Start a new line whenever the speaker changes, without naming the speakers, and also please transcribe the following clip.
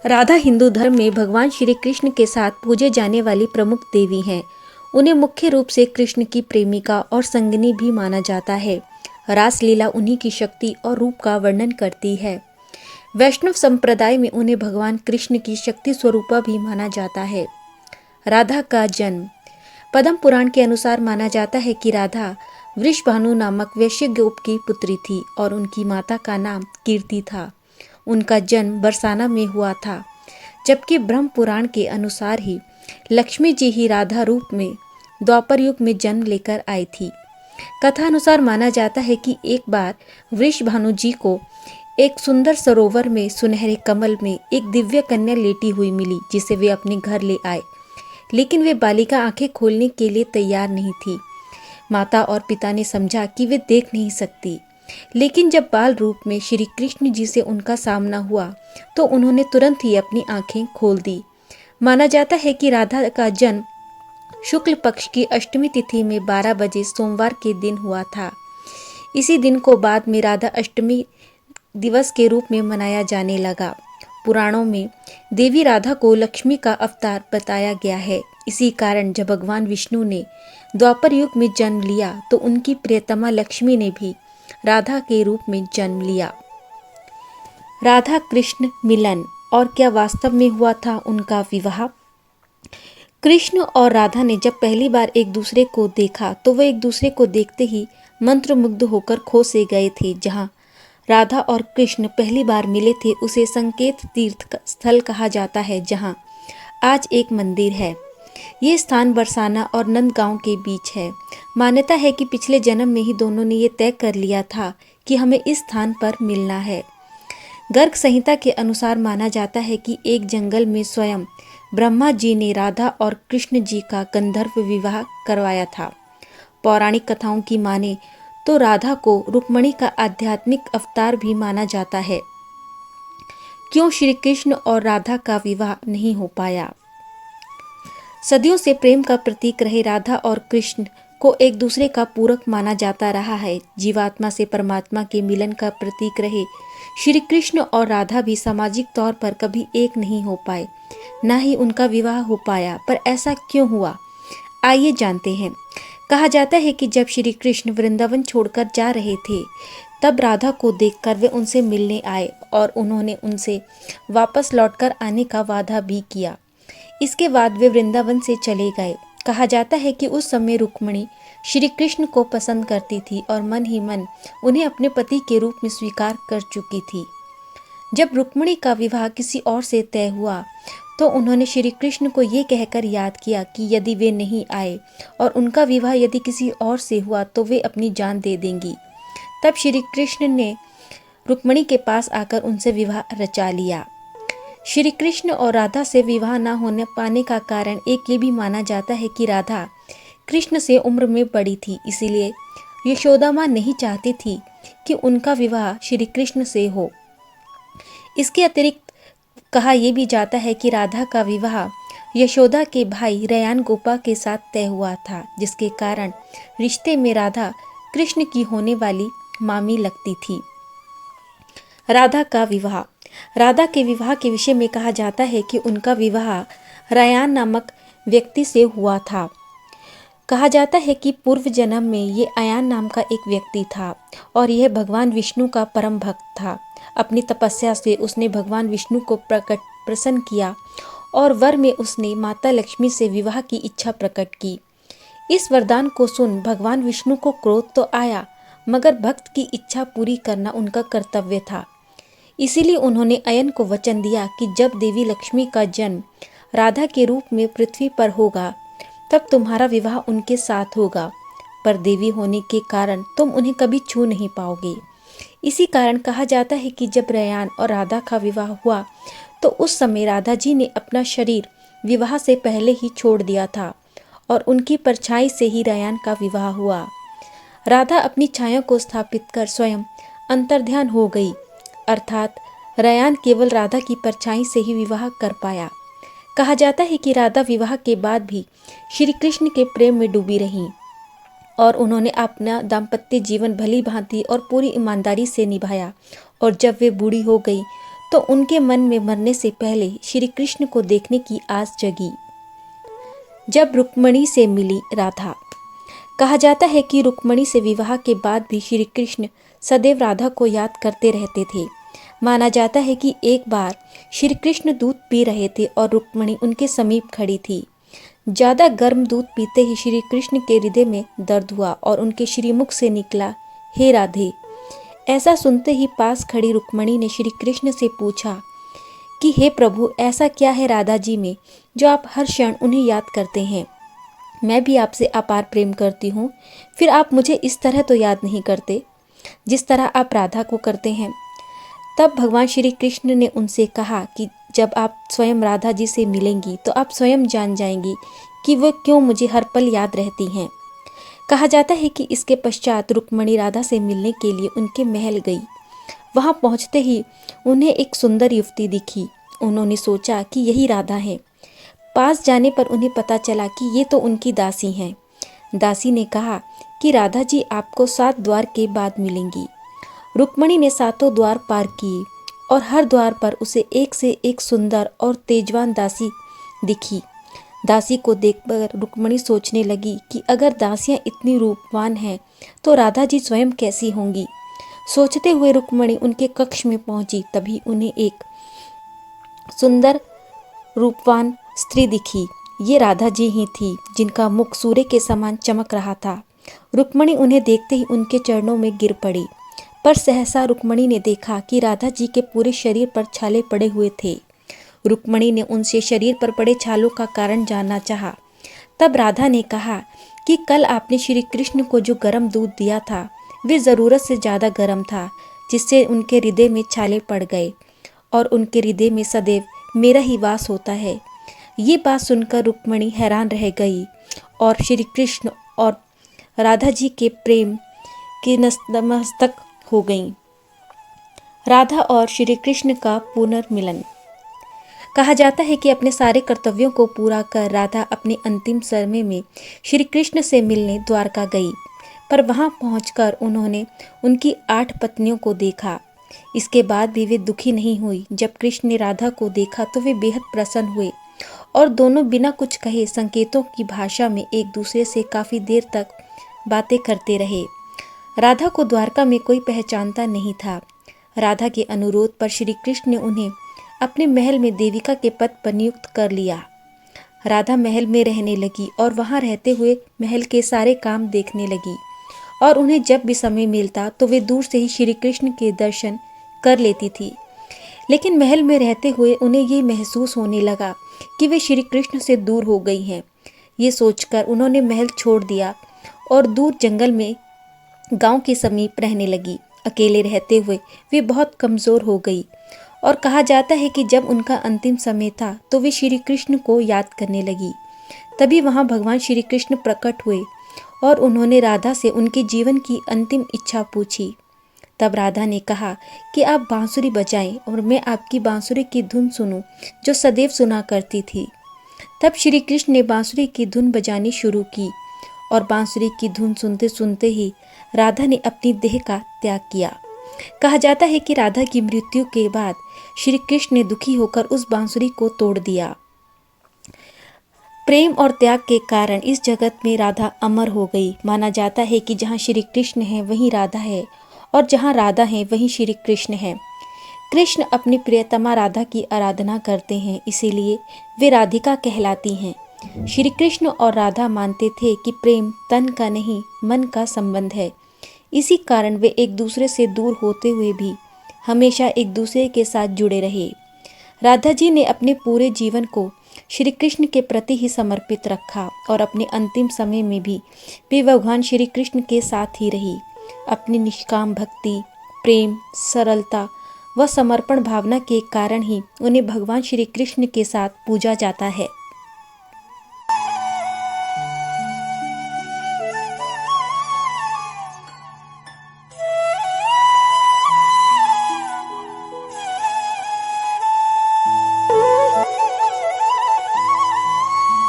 राधा हिंदू धर्म में भगवान श्री कृष्ण के साथ पूजे जाने वाली प्रमुख देवी हैं। उन्हें मुख्य रूप से कृष्ण की प्रेमिका और संगिनी भी माना जाता है। रासलीला उन्हीं की शक्ति और रूप का वर्णन करती है। वैष्णव संप्रदाय में उन्हें भगवान कृष्ण की शक्ति स्वरूपा भी माना जाता है। राधा का जन्म पद्म पुराण के अनुसार माना जाता है कि राधा वृषभानु नामक वैश्य गोप की पुत्री थी और उनकी माता का नाम कीर्ति था। उनका जन्म बरसाना में हुआ था, जबकि ब्रह्म पुराण के अनुसार ही लक्ष्मी जी ही राधा रूप में द्वापर युग में जन्म लेकर आई थी। कथा अनुसार माना जाता है कि एक बार वृषभानु जी को एक सुंदर सरोवर में सुनहरे कमल में एक दिव्य कन्या लेटी हुई मिली, जिसे वे अपने घर ले आए। लेकिन वे बालिका आंखें खोलने के लिए तैयार नहीं थी। माता और पिता ने समझा कि वे देख नहीं सकती, लेकिन जब बाल रूप में श्री कृष्ण जी से उनका सामना हुआ तो उन्होंने तुरंत ही अपनी आंखें खोल दी। माना जाता है कि राधा का जन्म शुक्ल पक्ष की अष्टमी तिथि में 12 बजे सोमवार के दिन हुआ था। इसी दिन को बाद में राधा अष्टमी दिवस के रूप में मनाया जाने लगा। पुराणों में देवी राधा को लक्ष्मी का अवतार बताया गया है। इसी कारण जब भगवान विष्णु ने द्वापर युग में जन्म लिया तो उनकी प्रियतमा लक्ष्मी ने भी राधा के रूप में जन्म लिया। राधा कृष्ण मिलन, और क्या वास्तव में हुआ था उनका विवाह? कृष्ण और राधा ने जब पहली बार एक दूसरे को देखा तो वे एक दूसरे को देखते ही मंत्रमुग्ध होकर खो से गए थे। जहां राधा और कृष्ण पहली बार मिले थे उसे संकेत तीर्थ स्थल कहा जाता है, जहां आज एक मंदिर है। ये स्थान बरसाना और नंदगांव के बीच है। मान्यता है कि पिछले जन्म में ही दोनों ने ये तय कर लिया था कि हमें इस स्थान पर मिलना है। गर्ग संहिता के अनुसार माना जाता है कि एक जंगल में स्वयं ब्रह्मा जी ने राधा और कृष्ण जी का गंधर्व विवाह करवाया था। पौराणिक कथाओं की माने तो राधा को रुक्मणी का आध्यात्मिक अवतार भी माना जाता है। क्यों श्री कृष्ण और राधा का विवाह नहीं हो पाया? सदियों से प्रेम का प्रतीक रहे राधा और कृष्ण को एक दूसरे का पूरक माना जाता रहा है। जीवात्मा से परमात्मा के मिलन का प्रतीक रहे श्री कृष्ण और राधा भी सामाजिक तौर पर कभी एक नहीं हो पाए, ना ही उनका विवाह हो पाया। पर ऐसा क्यों हुआ, आइए जानते हैं। कहा जाता है कि जब श्री कृष्ण वृंदावन छोड़कर जा रहे थे तब राधा को देखकर वे उनसे मिलने आए और उन्होंने उनसे वापस लौटकर आने का वादा भी किया। इसके बाद वे वृंदावन से चले गए। कहा जाता है कि उस समय रुक्मणी श्री कृष्ण को पसंद करती थी और मन ही मन उन्हें अपने पति के रूप में स्वीकार कर चुकी थी। जब रुक्मणी का विवाह किसी और से तय हुआ तो उन्होंने श्री कृष्ण को ये कहकर याद किया कि यदि वे नहीं आए और उनका विवाह यदि किसी और से हुआ तो वे अपनी जान दे देंगी। तब श्री कृष्ण ने रुक्मणी के पास आकर उनसे विवाह रचा लिया। श्री कृष्ण और राधा से विवाह न होने पाने का कारण एक ये भी माना जाता है कि राधा कृष्ण से उम्र में बड़ी थी, इसीलिए यशोदा माँ नहीं चाहती थी कि उनका विवाह श्री कृष्ण से हो। इसके अतिरिक्त कहा यह भी जाता है कि राधा का विवाह यशोदा के भाई रयान गोपा के साथ तय हुआ था, जिसके कारण रिश्ते में राधा कृष्ण की होने वाली मामी लगती थी। राधा का विवाह। राधा के विवाह के विषय में कहा जाता है कि उनका विवाह रयान नामक व्यक्ति से हुआ था। कहा जाता है कि पूर्व जन्म में ये अयान नाम का एक व्यक्ति था और यह भगवान विष्णु का परम भक्त था। अपनी तपस्या से उसने भगवान विष्णु को प्रसन्न किया और वर में उसने माता लक्ष्मी से विवाह की इच्छा प्रकट की। इस वरदान को सुन भगवान विष्णु को क्रोध तो आया, मगर भक्त की इच्छा पूरी करना उनका कर्तव्य था। इसीलिए उन्होंने अयन को वचन दिया कि जब देवी लक्ष्मी का जन्म राधा के रूप में पृथ्वी पर होगा तब तुम्हारा विवाह उनके साथ होगा, पर देवी होने के कारण तुम उन्हें कभी छू नहीं पाओगे। इसी कारण कहा जाता है कि जब रयान और राधा का विवाह हुआ तो उस समय राधा जी ने अपना शरीर विवाह से पहले ही छोड़ दिया था और उनकी परछाई से ही रयान का विवाह हुआ। राधा अपनी छाया को स्थापित कर स्वयं अंतर्ध्यान हो गई, अर्थात रयान केवल राधा की परछाई से ही विवाह कर पाया। कहा जाता है कि राधा विवाह के बाद भी श्री कृष्ण के प्रेम में डूबी रहीं और उन्होंने अपना दाम्पत्य जीवन भली भांति और पूरी ईमानदारी से निभाया। और जब वे बूढ़ी हो गई तो उनके मन में मरने से पहले श्री कृष्ण को देखने की आस जगी। जब रुक्मिणी से मिली राधा। कहा जाता है कि रुक्मिणी से विवाह के बाद भी श्री कृष्ण सदैव राधा को याद करते रहते थे। माना जाता है कि एक बार श्री कृष्ण दूध पी रहे थे और रुक्मिणी उनके समीप खड़ी थी। ज़्यादा गर्म दूध पीते ही श्री कृष्ण के हृदय में दर्द हुआ और उनके श्रीमुख से निकला, हे राधे। ऐसा सुनते ही पास खड़ी रुक्मिणी ने श्री कृष्ण से पूछा कि हे प्रभु, ऐसा क्या है राधा जी में जो आप हर क्षण उन्हें याद करते हैं? मैं भी आपसे अपार प्रेम करती हूँ, फिर आप मुझे इस तरह तो याद नहीं करते जिस तरह आप राधा को करते हैं। तब भगवान श्री कृष्ण ने उनसे कहा कि जब आप स्वयं राधा जी से मिलेंगी तो आप स्वयं जान जाएंगी कि वो क्यों मुझे हर पल याद रहती हैं। कहा जाता है कि इसके पश्चात रुक्मिणी राधा से मिलने के लिए उनके महल गई। वहां पहुंचते ही उन्हें एक सुंदर युवती दिखी। उन्होंने सोचा कि यही राधा है। पास जाने पर उन्हें पता चला कि ये तो उनकी दासी हैं। दासी ने कहा कि राधा जी आपको 7 द्वार के बाद मिलेंगी। रुक्मिणी ने 7 द्वार पार किए और हर द्वार पर उसे एक से एक सुंदर और तेजवान दासी दिखी। दासी को देखकर रुक्मिणी सोचने लगी कि अगर दासियां इतनी रूपवान हैं तो राधा जी स्वयं कैसी होंगी। सोचते हुए रुक्मिणी उनके कक्ष में पहुंची। तभी उन्हें एक सुंदर रूपवान स्त्री दिखी। ये राधा जी ही थी जिनका मुख सूर्य के समान चमक रहा था। रुक्मिणी उन्हें देखते ही उनके चरणों में गिर पड़ी, पर सहसा रुक्मिणी ने देखा कि राधा जी के पूरे शरीर पर छाले पड़े हुए थे। रुक्मिणी ने उनसे शरीर पर पड़े छालों का कारण जानना चाहा। तब राधा ने कहा कि कल आपने श्री कृष्ण को जो गर्म दूध दिया था वे ज़रूरत से ज़्यादा गर्म था, जिससे उनके हृदय में छाले पड़ गए और उनके हृदय में सदैव मेरा ही वास होता है। ये बात सुनकर रुक्मिणी हैरान रह गई और श्री कृष्ण और राधा जी के प्रेम के नतमस्तक हो गईं। राधा और श्री कृष्ण का पुनर्मिलन। कहा जाता है कि अपने सारे कर्तव्यों को पूरा कर राधा अपने अंतिम समय में श्री कृष्ण से मिलने द्वारका गई, पर वहां पहुंचकर उन्होंने उनकी 8 पत्नियों को देखा। इसके बाद भी वे दुखी नहीं हुई। जब कृष्ण ने राधा को देखा तो वे बेहद प्रसन्न हुए और दोनों बिना कुछ कहे संकेतों की भाषा में एक दूसरे से काफ़ी देर तक बातें करते रहे। राधा को द्वारका में कोई पहचानता नहीं था। राधा के अनुरोध पर श्री कृष्ण ने उन्हें अपने महल में देविका के पद पर नियुक्त कर लिया। राधा महल में रहने लगी और वहां रहते हुए महल के सारे काम देखने लगी और उन्हें जब भी समय मिलता तो वे दूर से ही श्री कृष्ण के दर्शन कर लेती थी। लेकिन महल में रहते हुए उन्हें ये महसूस होने लगा कि वे श्री कृष्ण से दूर हो गई हैं। ये सोचकर उन्होंने महल छोड़ दिया और दूर जंगल में गांव के समीप रहने लगी। अकेले रहते हुए वे बहुत कमज़ोर हो गई और कहा जाता है कि जब उनका अंतिम समय था तो वे श्री कृष्ण को याद करने लगी। तभी वहां भगवान श्री कृष्ण प्रकट हुए और उन्होंने राधा से उनके जीवन की अंतिम इच्छा पूछी। तब राधा ने कहा कि आप बांसुरी बजाएं और मैं आपकी बांसुरी की धुन सुनूं जो सदैव सुना करती थी। तब श्री कृष्ण ने बांसुरी की धुन बजानी शुरू की और बांसुरी की धुन सुनते सुनते ही राधा ने अपनी देह का त्याग किया। कहा जाता है कि राधा की मृत्यु के बाद श्री कृष्ण ने दुखी होकर उस बांसुरी को तोड़ दिया। प्रेम और त्याग के कारण इस जगत में राधा अमर हो गई। माना जाता है कि जहाँ श्री कृष्ण है वहीं राधा है और जहाँ राधा है वहीं श्री कृष्ण है। कृष्ण अपनी प्रियतमा राधा की आराधना करते हैं, इसीलिए वे राधिका कहलाती हैं। श्री कृष्ण और राधा मानते थे कि प्रेम तन का नहीं मन का संबंध है। इसी कारण वे एक दूसरे से दूर होते हुए भी हमेशा एक दूसरे के साथ जुड़े रहे। राधा जी ने अपने पूरे जीवन को श्री कृष्ण के प्रति ही समर्पित रखा और अपने अंतिम समय में भी वे भगवान श्री कृष्ण के साथ ही रही। अपनी निष्काम भक्ति, प्रेम, सरलता व समर्पण भावना के कारण ही उन्हें भगवान श्री कृष्ण के साथ पूजा जाता है।